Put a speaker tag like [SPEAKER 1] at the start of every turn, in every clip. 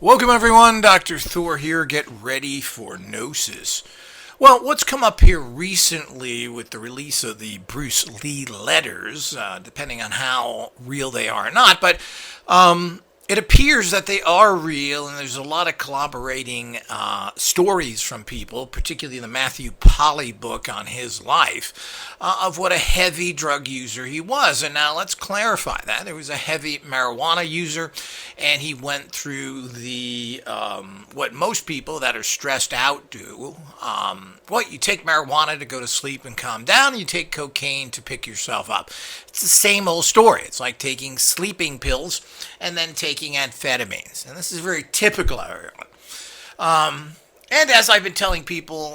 [SPEAKER 1] Welcome everyone, Dr. Thor here. Get ready for Gnosis. Well, what's come up here recently with the release of the Bruce Lee letters, depending on how real they are or not, but it appears that they are real, and there's a lot of collaborating stories from people, particularly the Matthew Polly book on his life, of what a heavy drug user he was. And now let's clarify that. There was a heavy marijuana user, and he went through the what most people that are stressed out do. You take marijuana to go to sleep and calm down, and you take cocaine to pick yourself up. It's the same old story. It's like taking sleeping pills and then taking amphetamines. And this is very typical of everyone. And as I've been telling people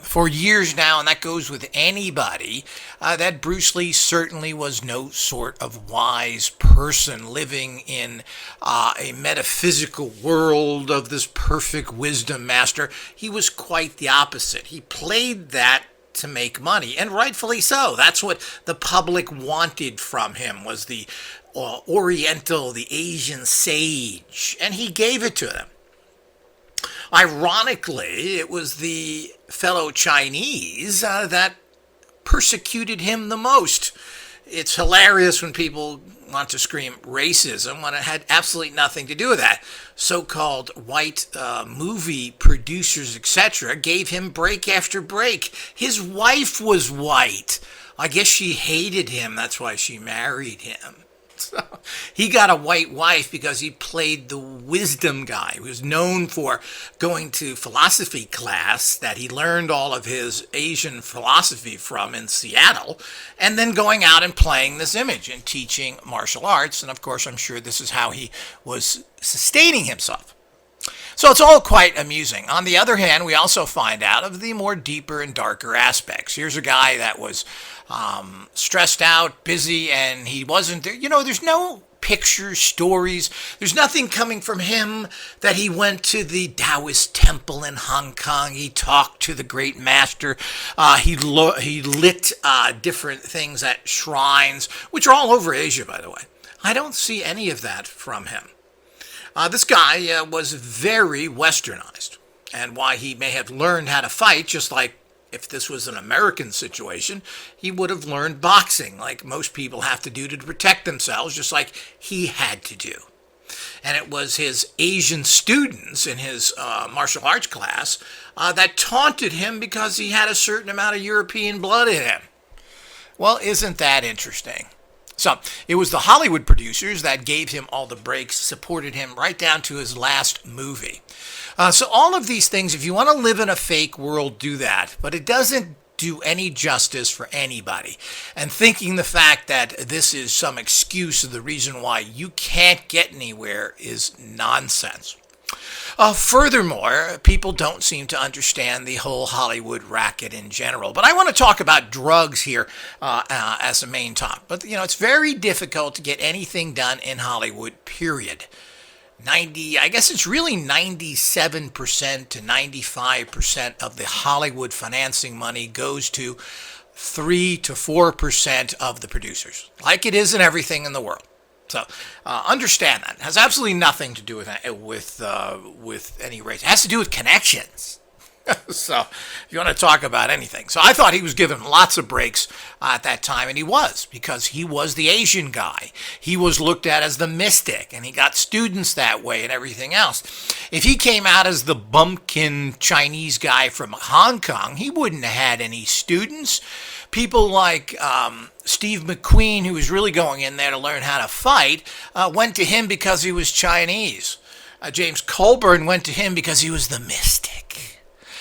[SPEAKER 1] for years now, and that goes with anybody, that Bruce Lee certainly was no sort of wise person living in a metaphysical world of this perfect wisdom master. He was quite the opposite. He played that to make money, and rightfully so. That's what the public wanted from him, was the Oriental, the Asian sage, and he gave it to them. Ironically, it was the fellow Chinese that persecuted him the most. It's hilarious when people want to scream racism when it had absolutely nothing to do with that. So-called white movie producers, etc., gave him break after break. His wife was white. I guess she hated him. That's why she married him. So he got a white wife because he played the wisdom guy. He was known for going to philosophy class that he learned all of his Asian philosophy from in Seattle, and then going out and playing this image and teaching martial arts. And of course, I'm sure this is how he was sustaining himself. So it's all quite amusing. On the other hand, we also find out of the more deeper and darker aspects. Here's a guy that was stressed out, busy, and he wasn't there. There's no pictures, stories. There's nothing coming from him that he went to the Taoist temple in Hong Kong. He talked to the great master. He lit different things at shrines, which are all over Asia, by the way. I don't see any of that from him. This guy was very westernized, and why he may have learned how to fight, just like if this was an American situation, he would have learned boxing, like most people have to do to protect themselves, just like he had to do. And it was his Asian students in his martial arts class that taunted him because he had a certain amount of European blood in him. Well, isn't that interesting? So it was the Hollywood producers that gave him all the breaks, supported him right down to his last movie. So all of these things, if you want to live in a fake world, do that. But it doesn't do any justice for anybody. And thinking the fact that this is some excuse of the reason why you can't get anywhere is nonsense. Furthermore, people don't seem to understand the whole Hollywood racket in general. But I want to talk about drugs here as a main topic. But, it's very difficult to get anything done in Hollywood, period. I guess it's really 97% to 95% of the Hollywood financing money goes to 3 to 4% of the producers, like it is in everything in the world. So understand that. It has absolutely nothing to do with any race. It has to do with connections. So if you want to talk about anything. So I thought he was given lots of breaks at that time, and he was, because he was the Asian guy. He was looked at as the mystic, and he got students that way and everything else. If he came out as the bumpkin Chinese guy from Hong Kong, he wouldn't have had any students. People like Steve McQueen, who was really going in there to learn how to fight, went to him because he was Chinese. James Colburn went to him because he was the mystic.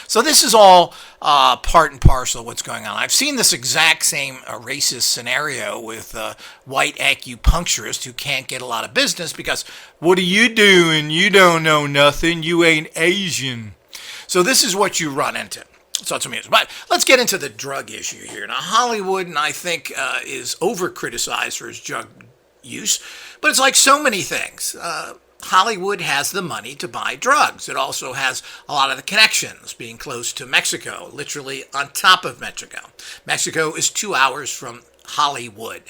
[SPEAKER 1] So this is all part and parcel of what's going on. I've seen this exact same racist scenario with white acupuncturists who can't get a lot of business because, what are you doing? You don't know nothing. You ain't Asian. So this is what you run into. So it's amusing. But let's get into the drug issue here. Now, Hollywood, and I think, is over-criticized for its drug use. But it's like so many things. Hollywood has the money to buy drugs. It also has a lot of the connections, being close to Mexico, literally on top of Mexico. Mexico is 2 hours from Hollywood.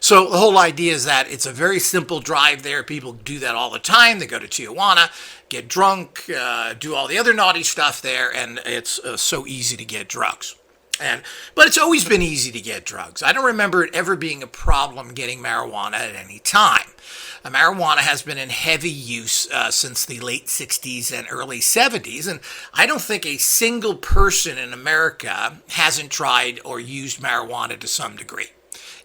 [SPEAKER 1] So the whole idea is that it's a very simple drive there. People do that all the time. They go to Tijuana, get drunk, do all the other naughty stuff there, and it's so easy to get drugs. But it's always been easy to get drugs. I don't remember it ever being a problem getting marijuana at any time. Marijuana has been in heavy use since the late 60s and early 70s, and I don't think a single person in America hasn't tried or used marijuana to some degree.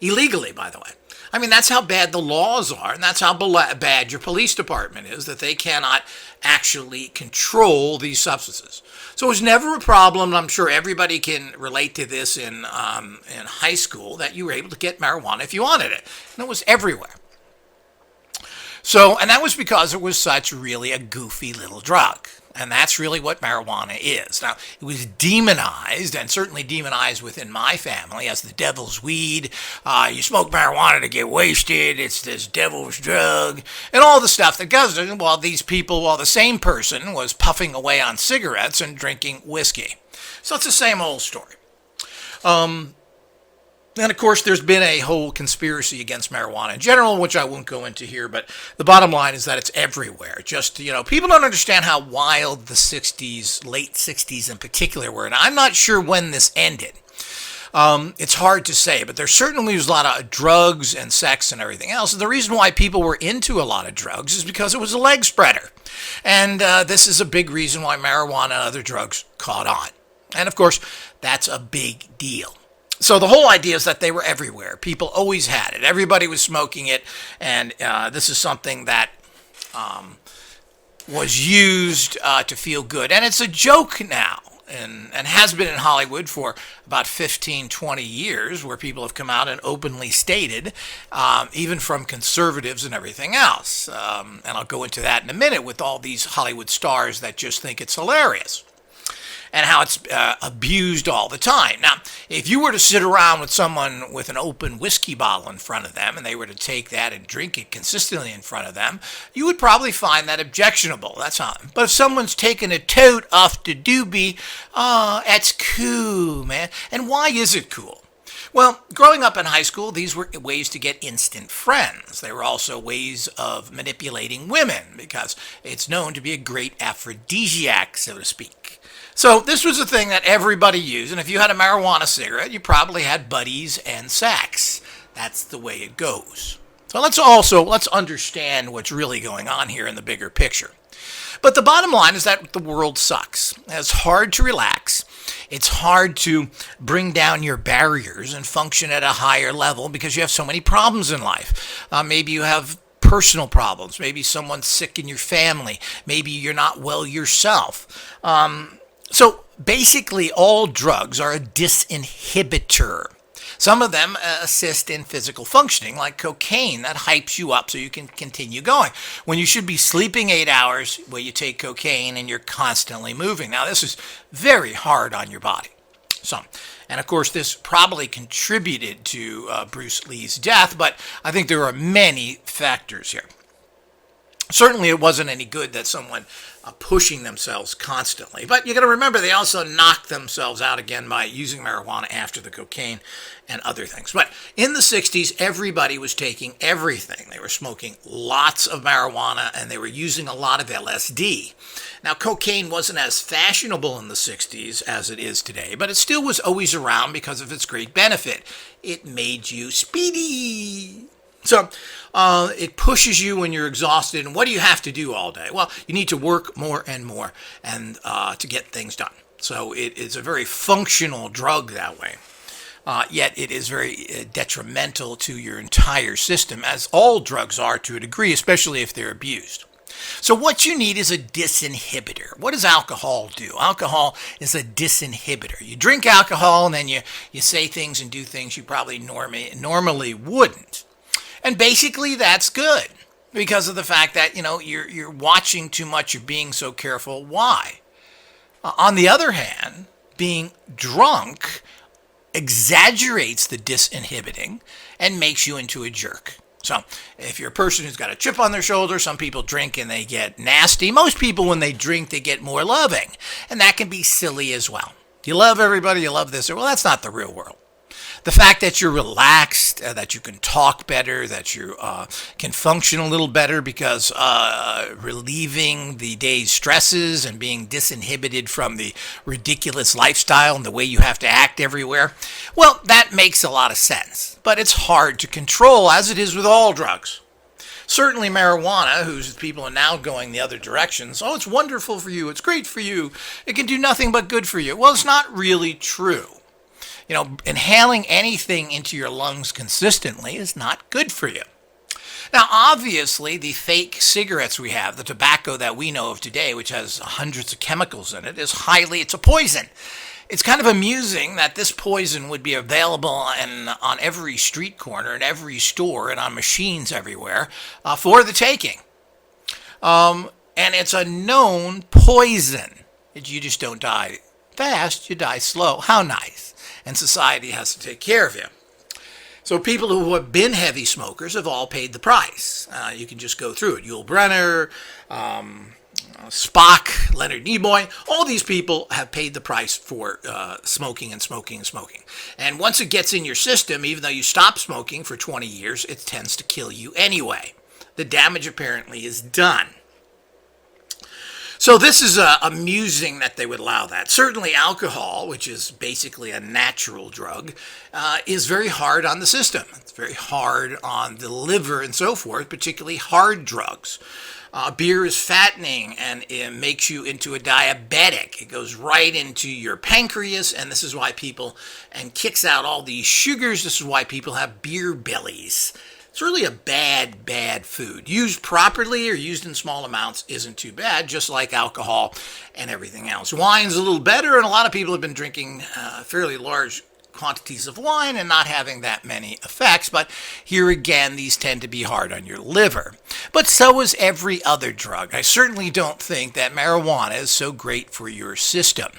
[SPEAKER 1] Illegally, by the way. I mean, that's how bad the laws are, and that's how bad your police department is, that they cannot actually control these substances. So it was never a problem, and I'm sure everybody can relate to this in high school, that you were able to get marijuana if you wanted it. And it was everywhere. So, and that was because it was such really a goofy little drug. And that's really what marijuana is. Now, it was demonized, and certainly demonized within my family, as the devil's weed. You smoke marijuana to get wasted. It's this devil's drug. And all the stuff that goes while the same person was puffing away on cigarettes and drinking whiskey. So it's the same old story. And of course, there's been a whole conspiracy against marijuana in general, which I won't go into here, but the bottom line is that it's everywhere. Just, people don't understand how wild the 60s, late 60s in particular were, and I'm not sure when this ended. It's hard to say, but there certainly was a lot of drugs and sex and everything else. And the reason why people were into a lot of drugs is because it was a leg spreader. And this is a big reason why marijuana and other drugs caught on. And of course, that's a big deal. So the whole idea is that they were everywhere. People always had it. Everybody was smoking it, and this is something that was used to feel good. And it's a joke now, and has been in Hollywood for about 15, 20 years, where people have come out and openly stated, even from conservatives and everything else. And I'll go into that in a minute with all these Hollywood stars that just think it's hilarious. And how it's abused all the time. Now, if you were to sit around with someone with an open whiskey bottle in front of them, and they were to take that and drink it consistently in front of them, you would probably find that objectionable. That's how. But if someone's taking a tote off the doobie, that's cool, man. And why is it cool? Well, growing up in high school, these were ways to get instant friends. They were also ways of manipulating women, because it's known to be a great aphrodisiac, so to speak. So this was a thing that everybody used, and if you had a marijuana cigarette, you probably had buddies and sex. That's the way it goes. So let's understand what's really going on here in the bigger picture. But the bottom line is that the world sucks. It's hard to relax. It's hard to bring down your barriers and function at a higher level because you have so many problems in life. Maybe you have personal problems. Maybe someone's sick in your family. Maybe you're not well yourself. So basically, all drugs are a disinhibitor. Some of them assist in physical functioning, like cocaine, that hypes you up so you can continue going. When you should be sleeping 8 hours, well, you take cocaine and you're constantly moving. Now, this is very hard on your body. And of course, this probably contributed to Bruce Lee's death, but I think there are many factors here. Certainly, it wasn't any good that someone pushing themselves constantly. But you got to remember, they also knocked themselves out again by using marijuana after the cocaine and other things. But in the 60s, everybody was taking everything. They were smoking lots of marijuana, and they were using a lot of LSD. Now, cocaine wasn't as fashionable in the 60s as it is today, but it still was always around because of its great benefit. It made you speedy. So it pushes you when you're exhausted. And what do you have to do all day? Well, you need to work more and more and to get things done. So it is a very functional drug that way. Yet it is very detrimental to your entire system, as all drugs are to a degree, especially if they're abused. So what you need is a disinhibitor. What does alcohol do? Alcohol is a disinhibitor. You drink alcohol and then you say things and do things you probably normally wouldn't. And basically, that's good because of the fact that, you're watching too much, you're being so careful. Why? On the other hand, being drunk exaggerates the disinhibiting and makes you into a jerk. So if you're a person who's got a chip on their shoulder, some people drink and they get nasty. Most people, when they drink, they get more loving. And that can be silly as well. You love everybody, you love this. Well, that's not the real world. The fact that you're relaxed, that you can talk better, that you can function a little better because relieving the day's stresses and being disinhibited from the ridiculous lifestyle and the way you have to act everywhere, well, that makes a lot of sense. But it's hard to control, as it is with all drugs. Certainly marijuana, whose people are now going the other directions. Oh, it's wonderful for you. It's great for you. It can do nothing but good for you. Well, it's not really true. Inhaling anything into your lungs consistently is not good for you. Now, obviously, the fake cigarettes we have, the tobacco that we know of today, which has hundreds of chemicals in it, it's a poison. It's kind of amusing that this poison would be available on every street corner, in every store, and on machines everywhere for the taking. And it's a known poison. You just don't die fast, you die slow. How nice. And society has to take care of you. So people who have been heavy smokers have all paid the price. You can just go through it. Yul Brynner, Spock, Leonard Nimoy, all these people have paid the price for smoking and smoking and smoking. And once it gets in your system, even though you stop smoking for 20 years, it tends to kill you anyway. The damage apparently is done. So this is amusing that they would allow that. Certainly alcohol, which is basically a natural drug, is very hard on the system. It's very hard on the liver and so forth, particularly hard drugs. Beer is fattening and it makes you into a diabetic. It goes right into your pancreas, and this is why and kicks out all these sugars. This is why people have beer bellies. It's really a bad food. Used properly or used in small amounts isn't too bad, just like alcohol and everything else. Wine's a little better, and a lot of people have been drinking fairly large quantities of wine and not having that many effects, but here again, these tend to be hard on your liver. But so is every other drug. I certainly don't think that marijuana is so great for your system.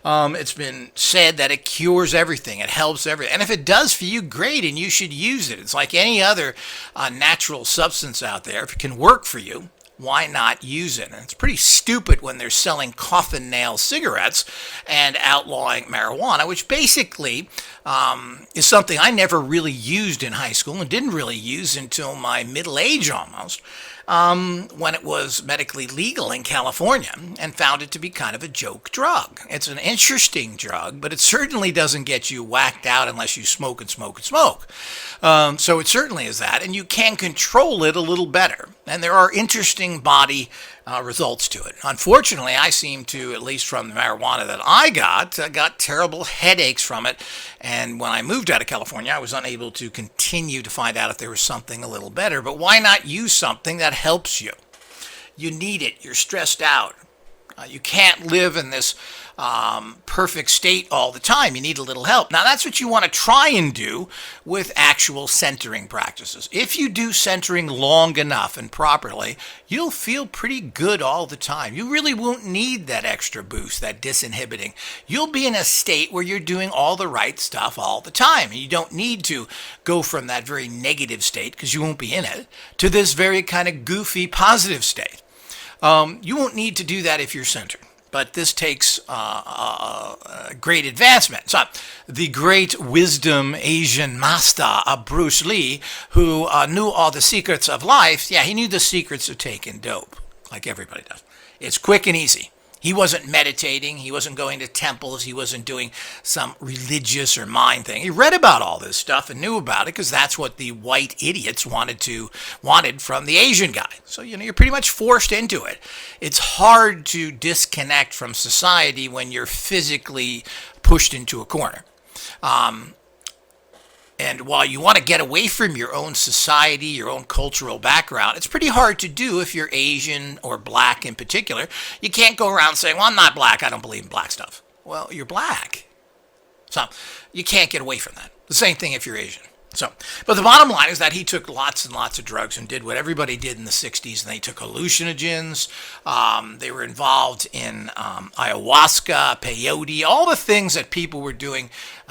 [SPEAKER 1] It's been said that it cures everything, it helps everything. And if it does for you, great, and you should use it. It's like any other natural substance out there. If it can work for you, why not use it? And it's pretty stupid when they're selling coffin nail cigarettes and outlawing marijuana, which basically is something I never really used in high school and didn't really use until my middle age almost, when it was medically legal in California, and found it to be kind of a joke drug. It's an interesting drug, but it certainly doesn't get you whacked out unless you smoke and smoke and smoke. So it certainly is that, and you can control it a little better. And there are interesting body results to it. Unfortunately, I seem to, at least from the marijuana that I got terrible headaches from it. And when I moved out of California, I was unable to continue to find out if there was something a little better. But why not use something that helps you? You need it. You're stressed out. You can't live in this perfect state all the time. You need a little help. Now, that's what you want to try and do with actual centering practices. If you do centering long enough and properly, you'll feel pretty good all the time. You really won't need that extra boost, that disinhibiting. You'll be in a state where you're doing all the right stuff all the time. And you don't need to go from that very negative state, because you won't be in it, to this very kind of goofy positive state. You won't need to do that if you're centered, but this takes great advancement. So, the great wisdom Asian master Bruce Lee, who knew all the secrets of life, he knew the secrets of taking dope, like everybody does. It's quick and easy. He wasn't meditating. He wasn't going to temples. He wasn't doing some religious or mind thing. He read about all this stuff and knew about it because that's what the white idiots wanted from the Asian guy. So, you're pretty much forced into it. It's hard to disconnect from society when you're physically pushed into a corner. And while you want to get away from your own society, your own cultural background, it's pretty hard to do if you're Asian or black in particular. You can't go around saying, well, I'm not black, I don't believe in black stuff. Well, you're black. So you can't get away from that. The same thing if you're Asian. But the bottom line is that he took lots and lots of drugs and did what everybody did in the 60s. And they took hallucinogens. They were involved in ayahuasca, peyote, all the things that people were doing,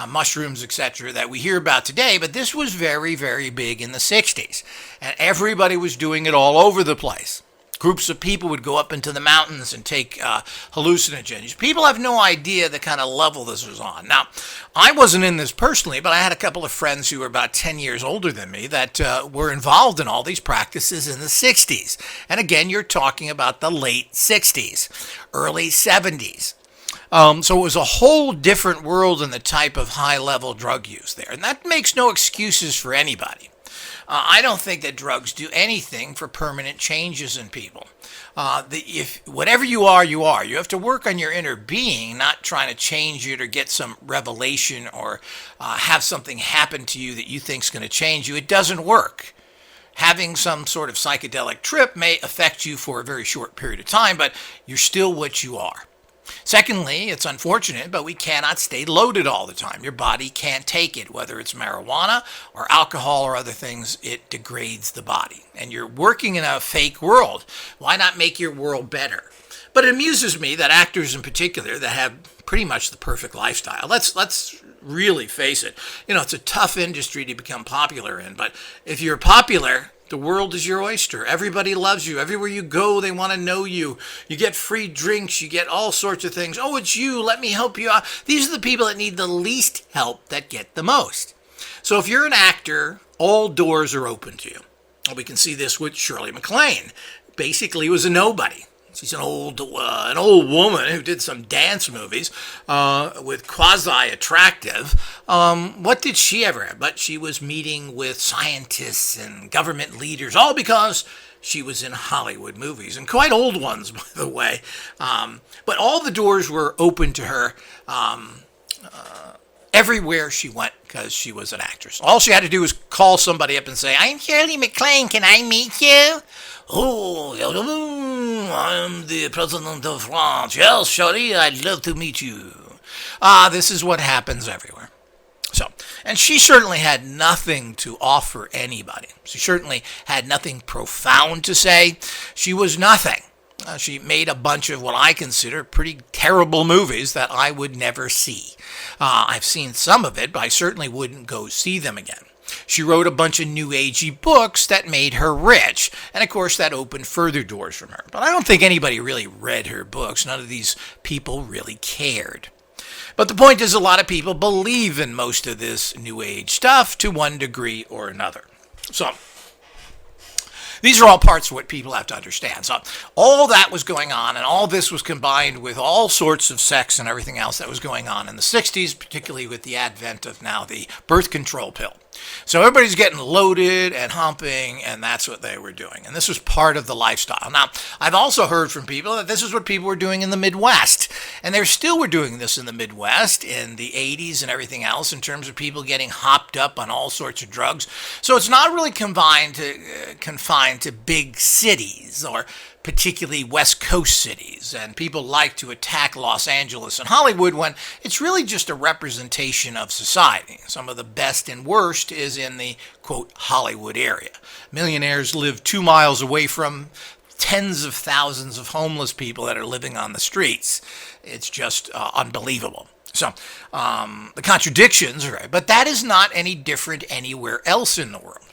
[SPEAKER 1] mushrooms, etc., that we hear about today. But this was very, very big in the 60s. And everybody was doing it all over the place. Groups of people would go up into the mountains and take hallucinogens. People have no idea the kind of level this was on. Now, I wasn't in this personally, but I had a couple of friends who were about 10 years older than me that were involved in all these practices in the 60s. And again, you're talking about the late 60s, early 70s. So it was a whole different world in the type of high-level drug use there. And that makes no excuses for anybody. I don't think that drugs do anything for permanent changes in people. If whatever you are, you are. You have to work on your inner being, not trying to change it or get some revelation or have something happen to you that you think is going to change you. It doesn't work. Having some sort of psychedelic trip may affect you for a very short period of time, but you're still what you are. Secondly, it's unfortunate, but we cannot stay loaded all the time. Your body can't take it, whether it's marijuana or alcohol or other things. It degrades the body. And you're working in a fake world. Why not make your world better? But it amuses me that actors in particular that have pretty much the perfect lifestyle. Let's really face it. It's a tough industry to become popular in, but if you're popular, the world is your oyster. Everybody loves you. Everywhere you go, they want to know you. You get free drinks. You get all sorts of things. Oh, it's you. Let me help you out. These are the people that need the least help that get the most. So if you're an actor, all doors are open to you. We can see this with Shirley MacLaine. Basically, was a nobody. She's an old woman who did some dance movies with quasi-attractive. What did she ever have? But she was meeting with scientists and government leaders, all because she was in Hollywood movies, and quite old ones, by the way. But all the doors were open to her everywhere she went because she was an actress. All she had to do was call somebody up and say, "I'm Shirley MacLaine, can I meet you?" "Oh, I'm the president of France. Yes, Shirley, I'd love to meet you." This is what happens everywhere. And she certainly had nothing to offer anybody. She certainly had nothing profound to say. She was nothing. She made a bunch of what I consider pretty terrible movies that I would never see. I've seen some of it, but I certainly wouldn't go see them again. She wrote a bunch of new agey books that made her rich, and of course that opened further doors from her. But I don't think anybody really read her books. None of these people really cared. But the point is, a lot of people believe in most of this new age stuff to one degree or another. So these are all parts of what people have to understand. So all that was going on, and all this was combined with all sorts of sex and everything else that was going on in the 60s, particularly with the advent of now the birth control pill. So everybody's getting loaded and humping, and that's what they were doing. And this was part of the lifestyle. Now, I've also heard from people that this is what people were doing in the Midwest. And they still were doing this in the Midwest in the 80s and everything else in terms of people getting hopped up on all sorts of drugs. So it's not really confined to big cities or particularly West Coast cities, and people like to attack Los Angeles and Hollywood when it's really just a representation of society. Some of the best and worst is in the, quote, Hollywood area. Millionaires live 2 miles away from tens of thousands of homeless people that are living on the streets. It's just unbelievable. So the contradictions are right, but that is not any different anywhere else in the world.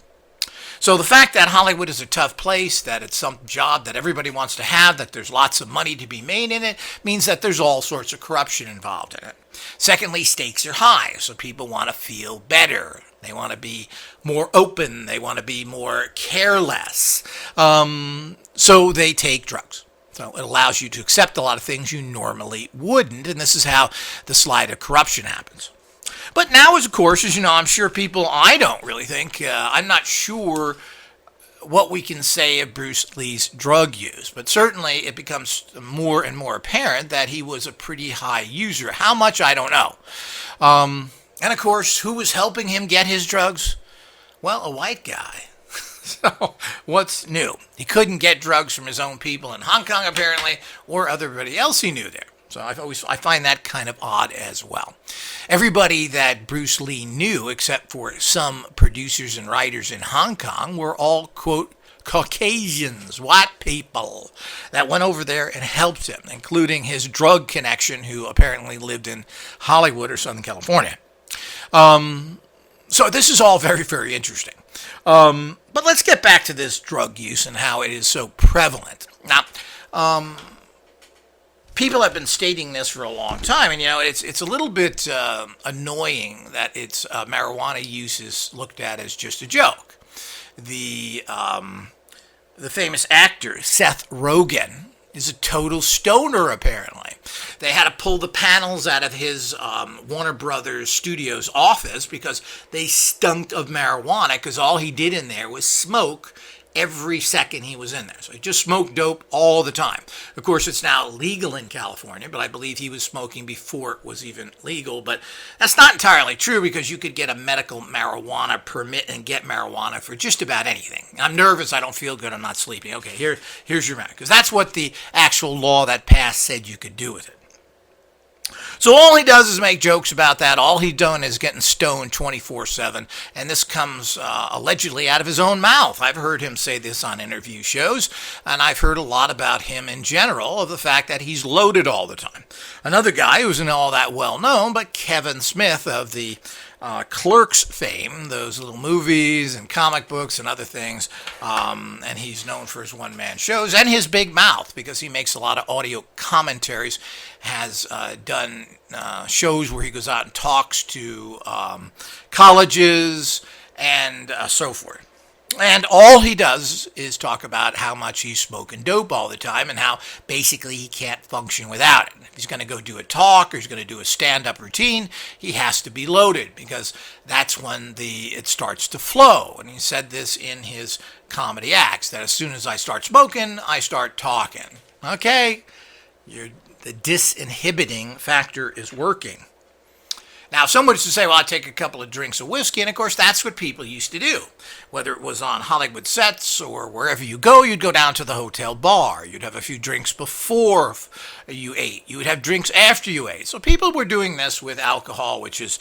[SPEAKER 1] So the fact that Hollywood is a tough place, that it's some job that everybody wants to have, that there's lots of money to be made in it, means that there's all sorts of corruption involved in it. Secondly, stakes are high, so people want to feel better. They want to be more open. They want to be more careless. So they take drugs. So it allows you to accept a lot of things you normally wouldn't, and this is how the slide of corruption happens. But now, of course, as you know, I'm sure I don't really think, I'm not sure what we can say of Bruce Lee's drug use, but certainly it becomes more and more apparent that he was a pretty high user. How much, I don't know. And of course, who was helping him get his drugs? Well, a white guy. So what's new? He couldn't get drugs from his own people in Hong Kong, apparently, or everybody else he knew there. So I find that kind of odd as well. Everybody that Bruce Lee knew, except for some producers and writers in Hong Kong, were all, quote, Caucasians, white people that went over there and helped him, including his drug connection, who apparently lived in Hollywood or Southern California. So this is all very, very interesting. But let's get back to this drug use and how it is so prevalent. Now, people have been stating this for a long time, and it's a little bit annoying that it's marijuana use is looked at as just a joke. The famous actor Seth Rogen is a total stoner, apparently. They had to pull the panels out of his Warner Brothers Studios office because they stunk of marijuana, because all he did in there was smoke every second he was in there. So he just smoked dope all the time. Of course, it's now legal in California, but I believe he was smoking before it was even legal. But that's not entirely true, because you could get a medical marijuana permit and get marijuana for just about anything. I'm nervous, I don't feel good, I'm not sleeping. Okay, here's your marijuana, because that's what the actual law that passed said you could do with it. So all he does is make jokes about that. All he's done is getting stoned 24/7, and this comes allegedly out of his own mouth. I've heard him say this on interview shows, and I've heard a lot about him in general, of the fact that he's loaded all the time. Another guy who isn't all that well known, but Kevin Smith of the Clerks fame, those little movies and comic books and other things, and he's known for his one-man shows and his big mouth, because he makes a lot of audio commentaries, has done shows where he goes out and talks to colleges and so forth. And all he does is talk about how much he's smoking dope all the time, and how basically he can't function without it. If he's going to go do a talk or he's going to do a stand-up routine, he has to be loaded, because that's when it starts to flow. And he said this in his comedy acts, that as soon as I start smoking, I start talking. Okay, the disinhibiting factor is working. Now, someone used to say, well, I'd take a couple of drinks of whiskey, and of course, that's what people used to do. Whether it was on Hollywood sets or wherever you go, you'd go down to the hotel bar. You'd have a few drinks before you ate. You would have drinks after you ate. So people were doing this with alcohol, which is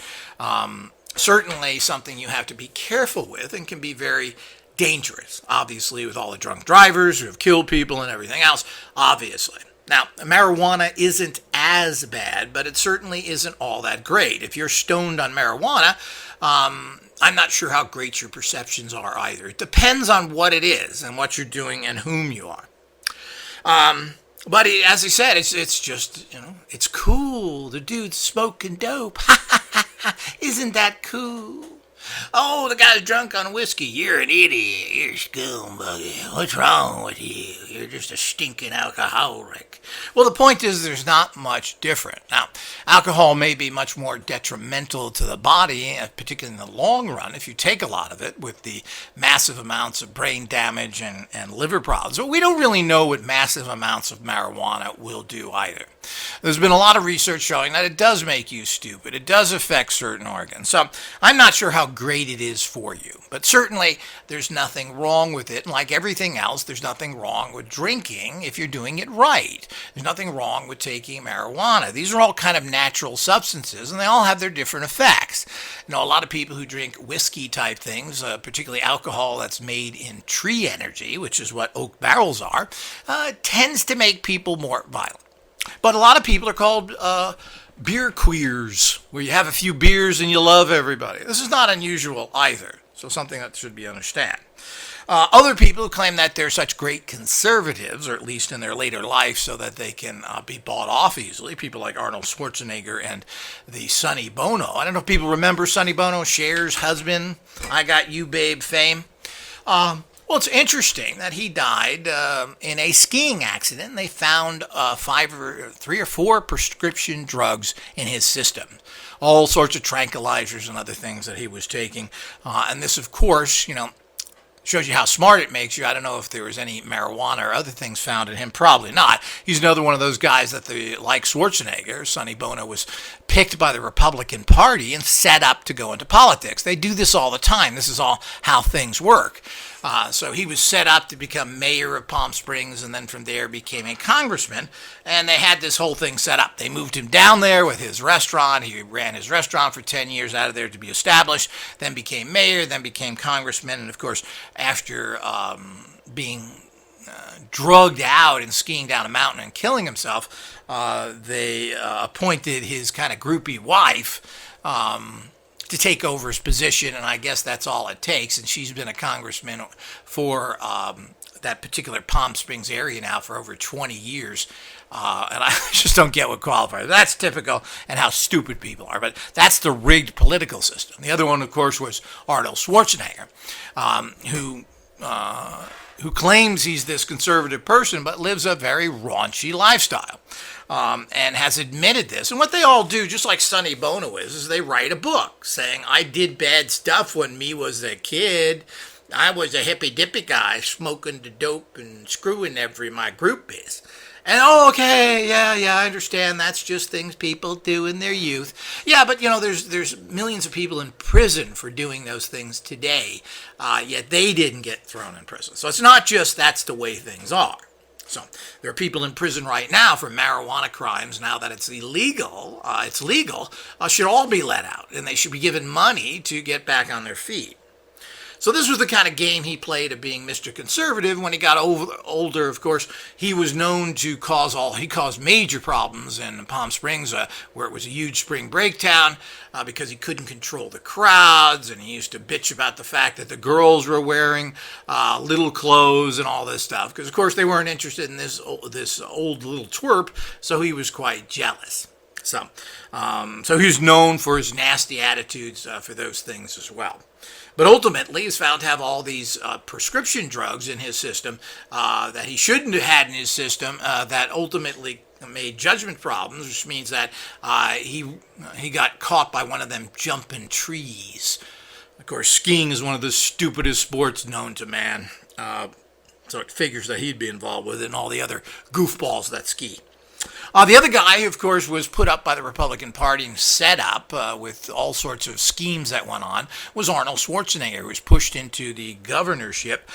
[SPEAKER 1] certainly something you have to be careful with and can be very dangerous, obviously, with all the drunk drivers who have killed people and everything else, obviously. Now, marijuana isn't as bad, but it certainly isn't all that great. If you're stoned on marijuana, I'm not sure how great your perceptions are either. It depends on what it is and what you're doing and whom you are. But as I said, it's just, it's cool. The dude's smoking dope. Isn't that cool? Oh, the guy's drunk on whiskey. You're an idiot. You're a scumbag. What's wrong with you? You're just a stinking alcoholic. Well, the point is there's not much different. Now, alcohol may be much more detrimental to the body, particularly in the long run, if you take a lot of it, with the massive amounts of brain damage and liver problems. But we don't really know what massive amounts of marijuana will do either. There's been a lot of research showing that it does make you stupid. It does affect certain organs. So I'm not sure how great it is for you, but certainly there's nothing wrong with it. And like everything else, there's nothing wrong with drinking if you're doing it right. There's nothing wrong with taking marijuana. These are all kind of natural substances, and they all have their different effects. A lot of people who drink whiskey type things, particularly alcohol that's made in tree energy, which is what oak barrels are, tends to make people more violent. But a lot of people are called beer queers, where you have a few beers and you love everybody. This is not unusual either, so something that should be understood. Other people who claim that they're such great conservatives, or at least in their later life, so that they can be bought off easily. People like Arnold Schwarzenegger and the Sonny Bono. I don't know if people remember Sonny Bono, Cher's husband, I Got You Babe fame. Well, it's interesting that he died in a skiing accident. They found 3 or 4 prescription drugs in his system. All sorts of tranquilizers and other things that he was taking. And this, of course, shows you how smart it makes you. I don't know if there was any marijuana or other things found in him. Probably not. He's another one of those guys that, like Schwarzenegger, Sonny Bono, was picked by the Republican Party and set up to go into politics. They do this all the time. This is all how things work. So he was set up to become mayor of Palm Springs, and then from there became a congressman. And they had this whole thing set up. They moved him down there with his restaurant. He ran his restaurant for 10 years out of there to be established, then became mayor, then became congressman. And of course, after being drugged out and skiing down a mountain and killing himself, they appointed his kind of groupie wife to take over his position, and I guess that's all it takes. And she's been a congressman for that particular Palm Springs area now for over 20 years. And I just don't get what qualifies. That's typical and how stupid people are. But that's the rigged political system. The other one, of course, was Arnold Schwarzenegger, who claims he's this conservative person but lives a very raunchy lifestyle. And has admitted this. And what they all do, just like Sonny Bono is they write a book saying, I did bad stuff when me was a kid. I was a hippy-dippy guy smoking the dope and screwing every my group is. And, oh, okay, yeah, I understand. That's just things people do in their youth. Yeah, but, there's millions of people in prison for doing those things today, yet they didn't get thrown in prison. So it's not just that's the way things are. So there are people in prison right now for marijuana crimes. Now that it's legal, should all be let out, and they should be given money to get back on their feet. So this was the kind of game he played of being Mr. Conservative. When he got older, of course, he was known to cause major problems in Palm Springs, where it was a huge spring break town, because he couldn't control the crowds, and he used to bitch about the fact that the girls were wearing little clothes and all this stuff, because of course they weren't interested in this old little twerp, so he was quite jealous. So he was known for his nasty attitudes for those things as well. But ultimately, he's found to have all these prescription drugs in his system that he shouldn't have had in his system that ultimately made judgment problems, which means that he got caught by one of them jumping trees. Of course, skiing is one of the stupidest sports known to man. So it figures that he'd be involved with it and all the other goofballs that ski. The other guy, of course, was put up by the Republican Party and set up with all sorts of schemes that went on, was Arnold Schwarzenegger, who was pushed into the governorship,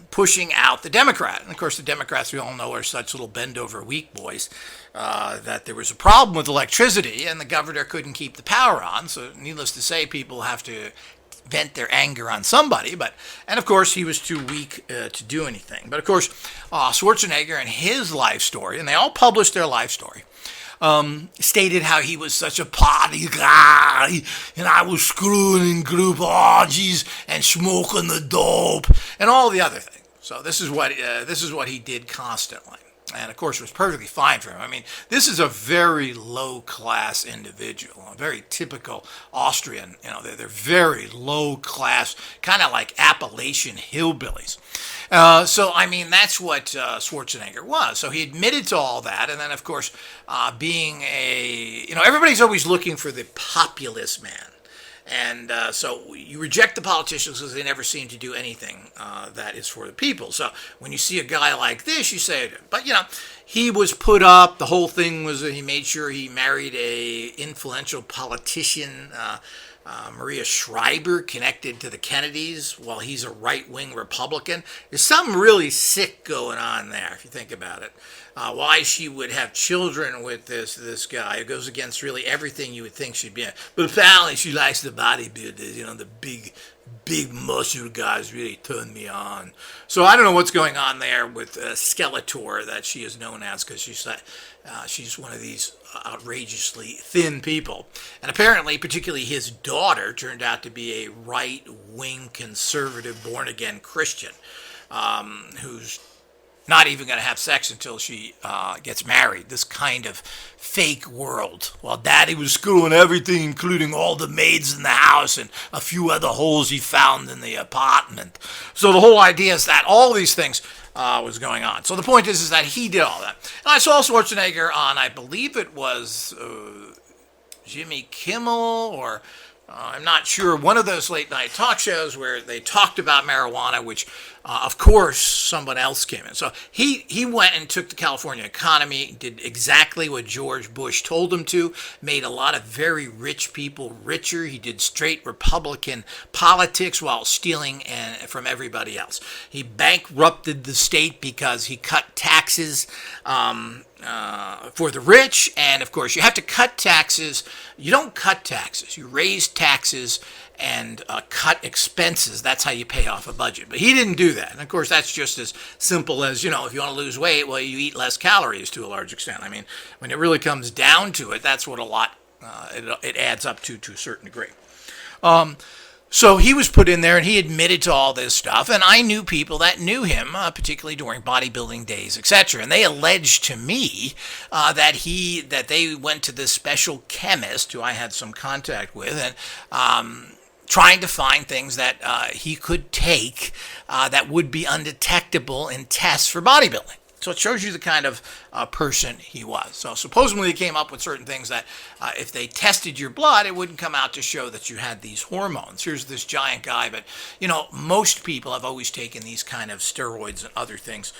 [SPEAKER 1] pushing out the Democrat. And, of course, the Democrats, we all know, are such little bend-over weak boys, that there was a problem with electricity, and the governor couldn't keep the power on. So, needless to say, people have to vent their anger on somebody, and of course he was too weak to do anything. But of course, Schwarzenegger and his life story, and they all published their life story, stated how he was such a party guy, and I was screwing in group orgies and smoking the dope and all the other things. So this is what he did constantly. And, of course, it was perfectly fine for him. I mean, this is a very low-class individual, a very typical Austrian. They're very low-class, kind of like Appalachian hillbillies. So, I mean, that's what Schwarzenegger was. So he admitted to all that. And then, of course, being everybody's always looking for the populist man. And so you reject the politicians because they never seem to do anything that is for the people. So when you see a guy like this, you say, but he was put up. The whole thing was he made sure he married a influential politician, Maria Shriver, connected to the Kennedys, while he's a right-wing Republican. There's something really sick going on there, if you think about it. Why she would have children with this guy. It goes against really everything you would think she'd be. But apparently she likes the bodybuilders, the big muscle guys really turn me on. So I don't know what's going on there with Skeletor, that she is known as, because she's one of these outrageously thin people. And apparently, particularly his daughter, turned out to be a right-wing conservative born-again Christian who's not even going to have sex until she gets married. This kind of fake world. While Daddy was screwing everything, including all the maids in the house and a few other holes he found in the apartment. So the whole idea is that all these things was going on. So the point is that he did all that. And I saw Schwarzenegger on, I believe it was Jimmy Kimmel, or I'm not sure, one of those late night talk shows where they talked about marijuana, which of course someone else came in. So he went and took the California economy, did exactly what George Bush told him to, made a lot of very rich people richer. He did straight Republican politics while stealing from everybody else. He bankrupted the state because he cut taxes for the rich, and of course you have to cut taxes. You don't cut taxes, you raise taxes and cut expenses. That's how you pay off a budget. But he didn't do that. And of course that's just as simple as, if you want to lose weight, well, you eat less calories to a large extent. I mean, when it really comes down to it, that's what a lot it adds up to a certain degree. So he was put in there and he admitted to all this stuff. And I knew people that knew him, particularly during bodybuilding days, etc. And they alleged to me that they went to this special chemist who I had some contact with and trying to find things that he could take that would be undetectable in tests for bodybuilding. So it shows you the kind of person he was. So supposedly they came up with certain things that if they tested your blood, it wouldn't come out to show that you had these hormones. Here's this giant guy, but most people have always taken these kind of steroids and other things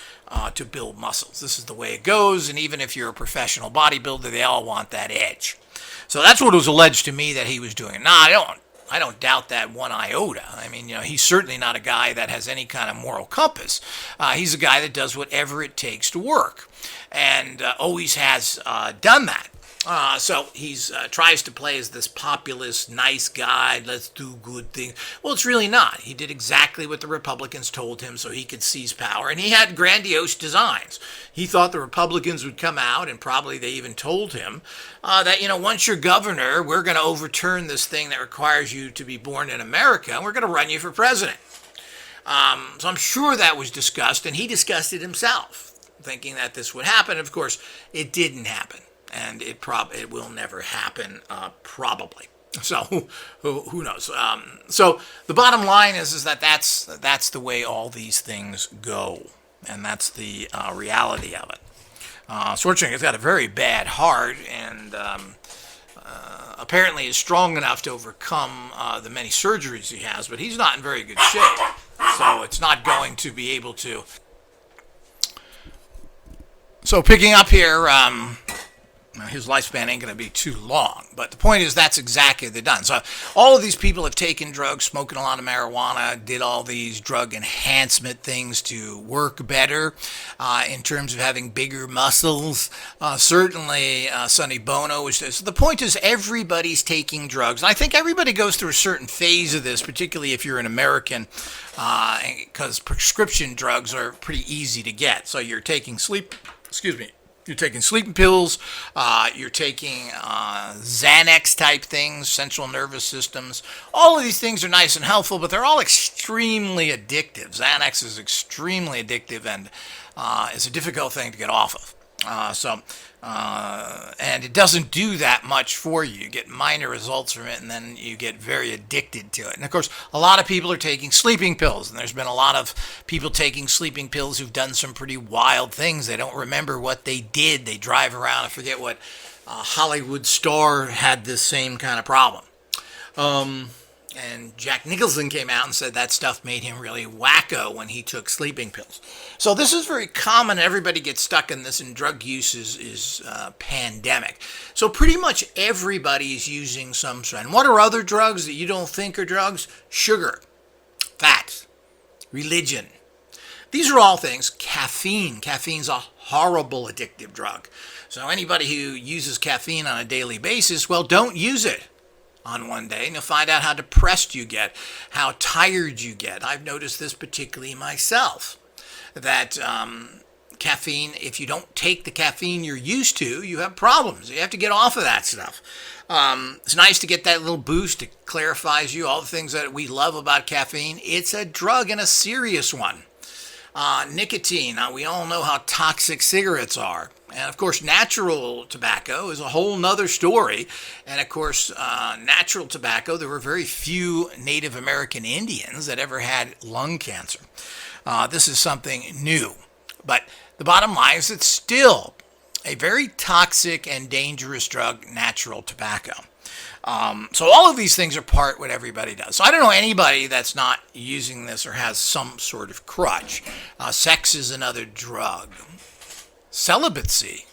[SPEAKER 1] to build muscles. This is the way it goes, and even if you're a professional bodybuilder, they all want that edge. So that's what was alleged to me that he was doing. I don't doubt that one iota. I mean, he's certainly not a guy that has any kind of moral compass. He's a guy that does whatever it takes to work, and always has done that. So he's tries to play as this populist, nice guy, let's do good things. Well, it's really not. He did exactly what the Republicans told him so he could seize power, and he had grandiose designs. He thought the Republicans would come out, and probably they even told him that, once you're governor, we're going to overturn this thing that requires you to be born in America, and we're going to run you for president. So I'm sure that was discussed, and he discussed it himself, thinking that this would happen. Of course, it didn't happen. And it will never happen, probably. So who knows? So the bottom line is that that's the way all these things go, and that's the reality of it. Schwarzenegger has got a very bad heart, and apparently is strong enough to overcome the many surgeries he has, but he's not in very good shape. So it's not going to be able to. So picking up here. His lifespan ain't going to be too long. But the point is that's exactly what they've done. So all of these people have taken drugs, smoking a lot of marijuana, did all these drug enhancement things to work better in terms of having bigger muscles. Certainly Sonny Bono was this. So the point is everybody's taking drugs. And I think everybody goes through a certain phase of this, particularly if you're an American, because prescription drugs are pretty easy to get. So you're taking you're taking sleeping pills, you're taking Xanax type things, central nervous systems. All of these things are nice and helpful, but they're all extremely addictive. Xanax is extremely addictive and is a difficult thing to get off of. And it doesn't do that much for you. You get minor results from it, and then you get very addicted to it. And of course, a lot of people are taking sleeping pills, and there's been a lot of people taking sleeping pills who've done some pretty wild things. They don't remember what they did. They drive around. I forget what Hollywood star had this same kind of problem. And Jack Nicholson came out and said that stuff made him really wacko when he took sleeping pills. So this is very common. Everybody gets stuck in this, and drug use is pandemic. So pretty much everybody is using some sort. And what are other drugs that you don't think are drugs? Sugar, fat, religion. These are all things. Caffeine. Caffeine's a horrible addictive drug. So anybody who uses caffeine on a daily basis, well, don't use it on one day, and you'll find out how depressed you get, how tired you get. I've noticed this particularly myself, that caffeine, if you don't take the caffeine you're used to, you have problems. You have to get off of that stuff. It's nice to get that little boost. It clarifies you, all the things that we love about caffeine. It's a drug, and a serious one. Nicotine, we all know how toxic cigarettes are. And of course, natural tobacco is a whole nother story. And of course, natural tobacco, there were very few Native American Indians that ever had lung cancer. This is something new. But the bottom line is it's still a very toxic and dangerous drug, natural tobacco. So all of these things are part what everybody does. So I don't know anybody that's not using this or has some sort of crutch. Sex is another drug. Celibacy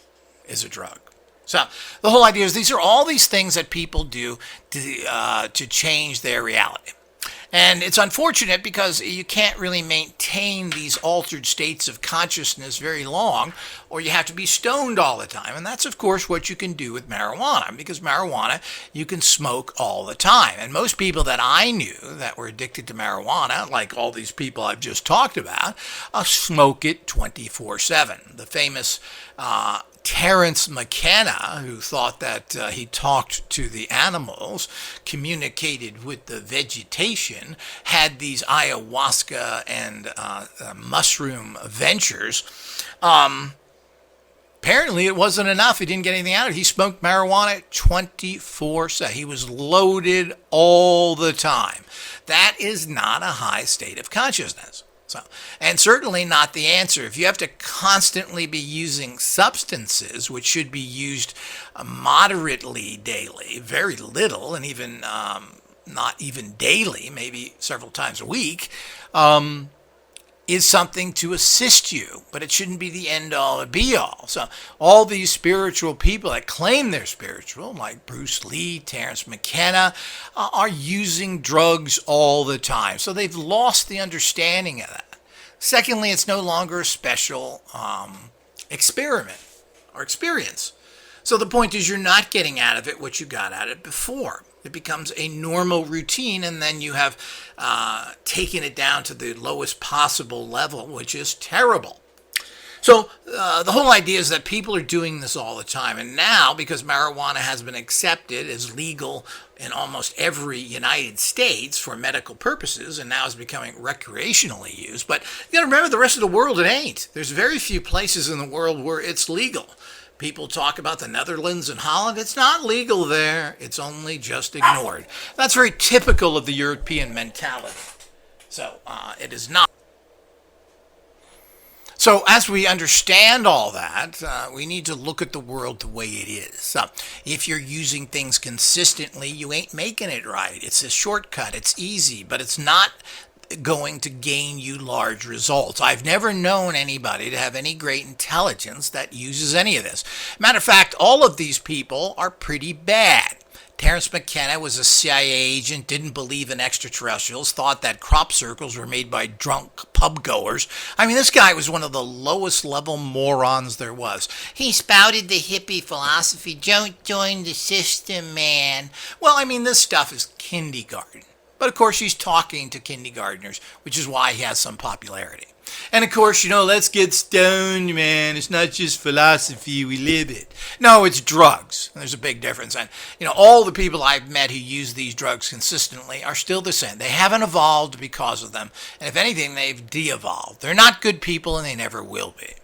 [SPEAKER 1] is a drug. So the whole idea is these are all these things that people do to change their reality. And it's unfortunate because you can't really maintain these altered states of consciousness very long, or you have to be stoned all the time. And that's, of course, what you can do with marijuana, because marijuana you can smoke all the time. And most people that I knew that were addicted to marijuana, like all these people I've just talked about, smoke it 24/7. The famous Terence McKenna, who thought that he talked to the animals, communicated with the vegetation, had these ayahuasca and mushroom ventures. Apparently, it wasn't enough. He didn't get anything out of it. He smoked marijuana 24/7. He was loaded all the time. That is not a high state of consciousness. So, and certainly not the answer. If you have to constantly be using substances, which should be used moderately daily, very little, and even not even daily, maybe several times a week, is something to assist you, but it shouldn't be the end all and be all. So all these spiritual people that claim they're spiritual, like Bruce Lee, Terence McKenna, are using drugs all the time. So they've lost the understanding of that. Secondly, it's no longer a special experiment or experience. So the point is you're not getting out of it what you got out of it before. It becomes a normal routine, and then you have taken it down to the lowest possible level, which is terrible. So the whole idea is that people are doing this all the time. And now, because marijuana has been accepted as legal in almost every United States for medical purposes, and now is becoming recreationally used. But you got to remember, the rest of the world, it ain't. There's very few places in the world where it's legal. People talk about the Netherlands and Holland. It's not legal there. It's only just ignored. That's very typical of the European mentality. So it is not. So as we understand all that, we need to look at the world the way it is. So if you're using things consistently, you ain't making it right. It's a shortcut. It's easy, but it's not going to gain you large results. I've never known anybody to have any great intelligence that uses any of this. Matter of fact, all of these people are pretty bad. Terence McKenna was a CIA agent, didn't believe in extraterrestrials, thought that crop circles were made by drunk pub goers. I mean, this guy was one of the lowest level morons there was. He spouted the hippie philosophy, don't join the system, man. Well, I mean, this stuff is kindergarten. But of course, he's talking to kindergartners, which is why he has some popularity. And of course, let's get stoned, man. It's not just philosophy, we live it. No, it's drugs. And there's a big difference. And, all the people I've met who use these drugs consistently are still the same. They haven't evolved because of them. And if anything, they've de-evolved. They're not good people, and they never will be.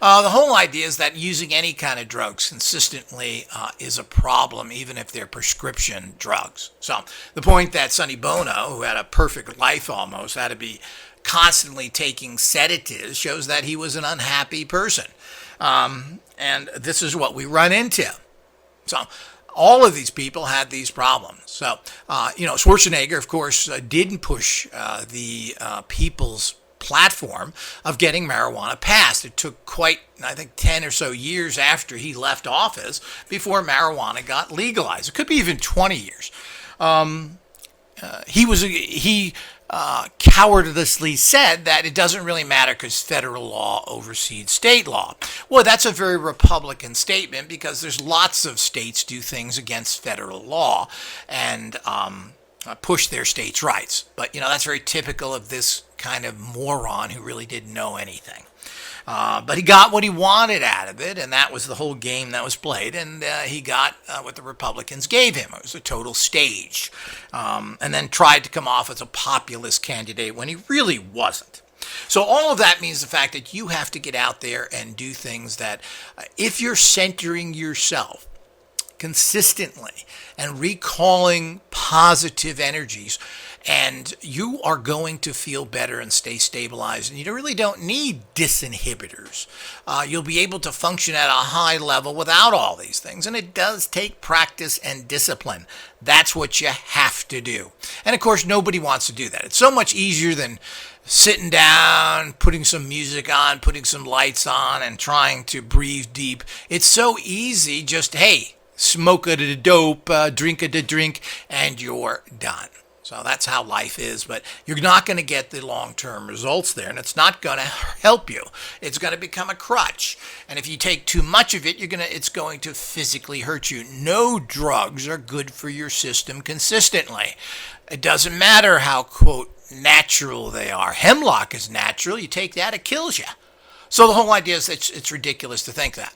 [SPEAKER 1] The whole idea is that using any kind of drugs consistently is a problem, even if they're prescription drugs. So the point that Sonny Bono, who had a perfect life almost, had to be constantly taking sedatives shows that he was an unhappy person. And this is what we run into. So all of these people had these problems. So, Schwarzenegger, of course, didn't push the people's platform of getting marijuana passed. It took quite, I think, 10 or so years after he left office before marijuana got legalized. It could be even 20 years. He cowardlessly said that it doesn't really matter because federal law oversees state law. Well, that's a very Republican statement because there's lots of states do things against federal law and push their states' rights. But, that's very typical of this kind of moron who really didn't know anything. But he got what he wanted out of it, and that was the whole game that was played, and he got what the Republicans gave him. It was a total stage. And then tried to come off as a populist candidate when he really wasn't. So all of that means the fact that you have to get out there and do things that, if you're centering yourself consistently and recalling positive energies, and you are going to feel better and stay stabilized. And you really don't need disinhibitors. You'll be able to function at a high level without all these things. And it does take practice and discipline. That's what you have to do. And of course, nobody wants to do that. It's so much easier than sitting down, putting some music on, putting some lights on, and trying to breathe deep. It's so easy, just, hey, smoke a da dope, drink a da drink, and you're done. So that's how life is, but you're not going to get the long-term results there, and it's not going to help you. It's going to become a crutch, and if you take too much of it, it's going to physically hurt you. No drugs are good for your system consistently. It doesn't matter how, quote, natural they are. Hemlock is natural. You take that, it kills you. So the whole idea is it's ridiculous to think that.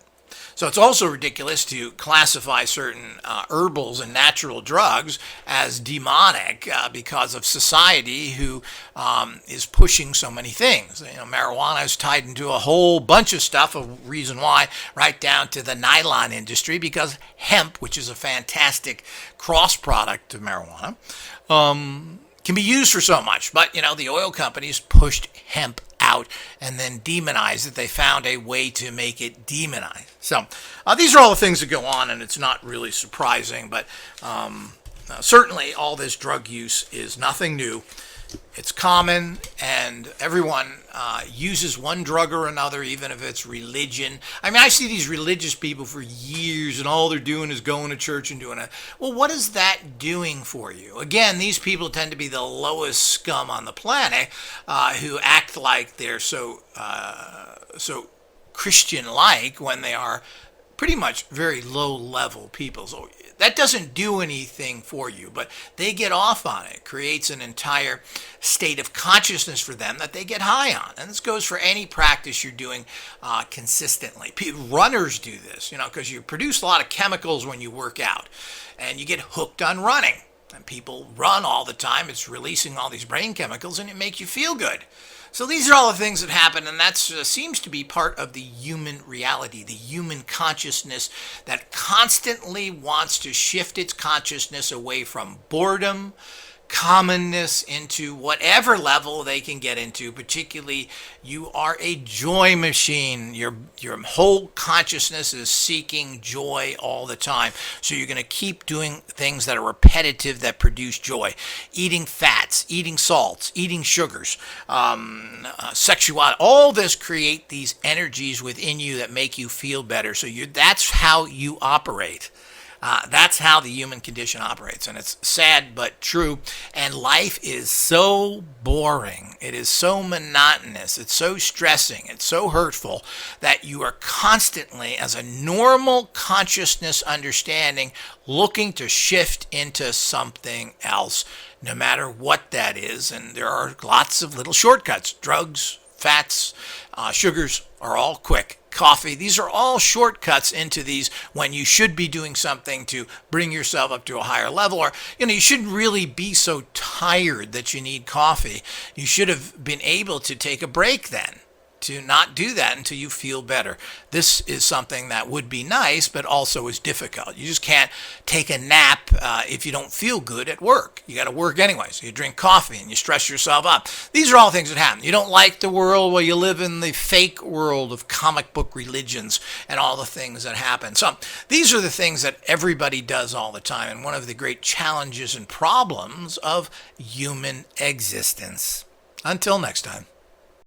[SPEAKER 1] So it's also ridiculous to classify certain herbals and natural drugs as demonic because of society who is pushing so many things. Marijuana is tied into a whole bunch of stuff, a reason why, right down to the nylon industry, because hemp, which is a fantastic cross product of marijuana, can be used for so much. But, the oil companies pushed hemp out and then demonized it. They found a way to make it demonized. So these are all the things that go on, and it's not really surprising, but certainly all this drug use is nothing new. It's common, and everyone uses one drug or another, even if it's religion. I mean, I see these religious people for years, and all they're doing is going to church and doing it. Well, what is that doing for you? Again, these people tend to be the lowest scum on the planet, who act like they're so Christian-like when they are pretty much very low-level people. So that doesn't do anything for you, but they get off on it. It creates an entire state of consciousness for them that they get high on. And this goes for any practice you're doing consistently. Runners do this, because you produce a lot of chemicals when you work out, and you get hooked on running. And people run all the time. It's releasing all these brain chemicals, and it makes you feel good. So these are all the things that happen, and that seems to be part of the human reality, the human consciousness that constantly wants to shift its consciousness away from boredom, commonness, into whatever level they can get into. Particularly, you are a joy machine. Your whole consciousness is seeking joy all the time. So you're going to keep doing things that are repetitive that produce joy. Eating fats, eating salts, eating sugars, sexuality. All this create these energies within you that make you feel better. So that's how you operate. That's how the human condition operates, and it's sad but true. And life is so boring. It is so monotonous. It's so stressing. It's so hurtful that you are constantly, as a normal consciousness understanding, looking to shift into something else, no matter what that is. And there are lots of little shortcuts. Drugs, fats, sugars are all quick. Coffee, these are all shortcuts into these when you should be doing something to bring yourself up to a higher level. Or, you shouldn't really be so tired that you need coffee. You should have been able to take a break then, to not do that until you feel better. This is something that would be nice, but also is difficult. You just can't take a nap if you don't feel good at work. You got to work anyway, so you drink coffee and you stress yourself up. These are all things that happen. You don't like the world, well, you live in the fake world of comic book religions and all the things that happen. So these are the things that everybody does all the time, and one of the great challenges and problems of human existence. Until next time.